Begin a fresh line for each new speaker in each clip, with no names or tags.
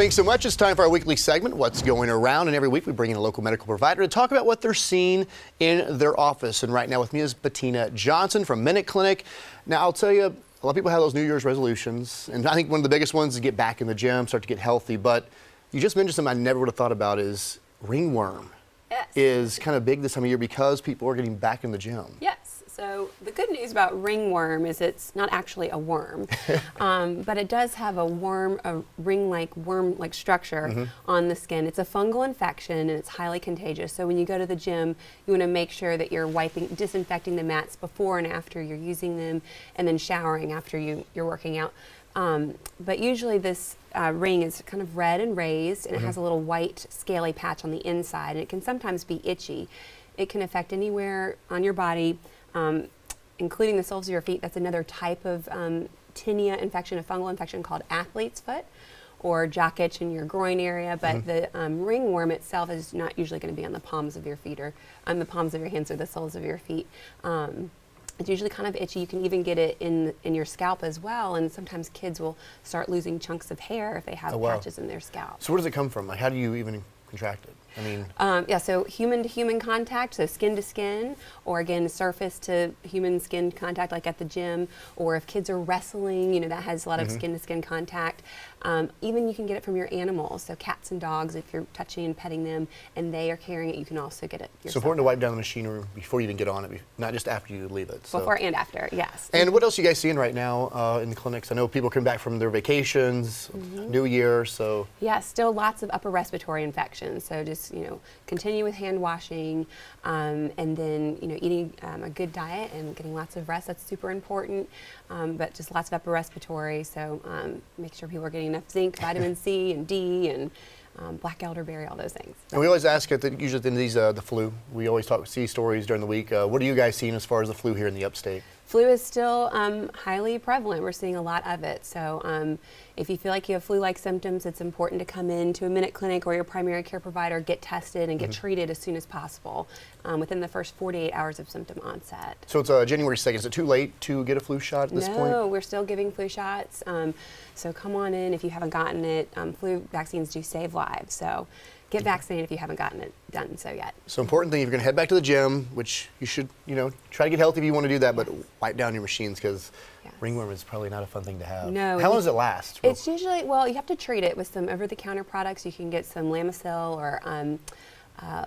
Thanks so much. It's time for our weekly segment, What's Going Around. And every week we bring in a local medical provider to talk about what they're seeing in their office. And right now with me is Bettina Johnson from Minute Clinic. Now, I'll tell you, a lot of people have those New Year's resolutions. And I think one of the biggest ones is get back in the gym, start to get healthy. But you just mentioned something I never would have thought about is ringworm.
Yes.
Is kind of big this time of year because people are getting back in the gym.
Yes. So the good news about ringworm is it's not actually a worm, but it does have a ring-like worm-like structure on the skin. It's a fungal infection and it's highly contagious. So when you go to the gym, you want to make sure that you're disinfecting the mats before and after you're using them, and then showering after you're working out. But usually this ring is kind of red and raised, and it has a little white scaly patch on the inside, and it can sometimes be itchy. It can affect anywhere on your body, including the soles of your feet. That's another type of tinea infection, a fungal infection called athlete's foot, or jock itch in your groin area. But the ringworm itself is not usually going to be on the palms of your feet or on the palms of your hands or the soles of your feet. It's usually kind of itchy. You can even get it in your scalp as well, and sometimes kids will start losing chunks of hair if they have patches in their scalp.
So where does it come from? Like, how do you even contract it? I mean,
yeah, so human to human contact, so skin to skin, or again, surface to human skin contact, like at the gym, or if kids are wrestling, you know, that has a lot of skin to skin contact. Even you can get it from your animals, so cats and dogs, if you're touching and petting them and they are carrying it, you can also get it yourself.
It's important to wipe down the machinery before you even get on it, not just after you leave it.
Before and after, yes.
And what else are you guys seeing right now in the clinics? I know people come back from their vacations, New Year, so.
Yeah, still lots of upper respiratory infections, so just, you know, continue with hand washing, and then, you know, eating a good diet and getting lots of rest. That's super important. But just lots of upper respiratory. So make sure people are getting enough zinc, vitamin C, and D, and black elderberry, all those things.
And we always ask usually at the end of these the flu. We always see stories during the week. What are you guys seeing as far as the flu here in the upstate?
Flu is still highly prevalent. We're seeing a lot of it. So if you feel like you have flu-like symptoms, it's important to come in to a Minute Clinic or your primary care provider, get tested, and get treated as soon as possible within the first 48 hours of symptom onset.
So it's January 2nd. Is it too late to get a flu shot at this point?
No, we're still giving flu shots. So come on in if you haven't gotten it. Flu vaccines do save lives. So get vaccinated if you haven't gotten it done so yet.
So important thing, if you're going to head back to the gym, which you should, you know, try to get healthy if you want to do that, but wipe down your machines because ringworm is probably not a fun thing to have.
No.
How long does it last?
It's usually, well, you have to treat it with some over-the-counter products. You can get some Lamisil or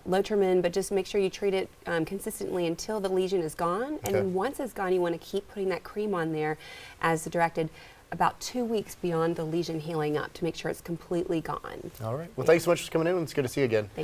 Lotrimin, but just make sure you treat it consistently until the lesion is gone. And then once it's gone, you want to keep putting that cream on there as directed about 2 weeks beyond the lesion healing up to make sure it's completely gone.
All right. Well, thanks so much for coming in. It's good to see you again.
Thank you.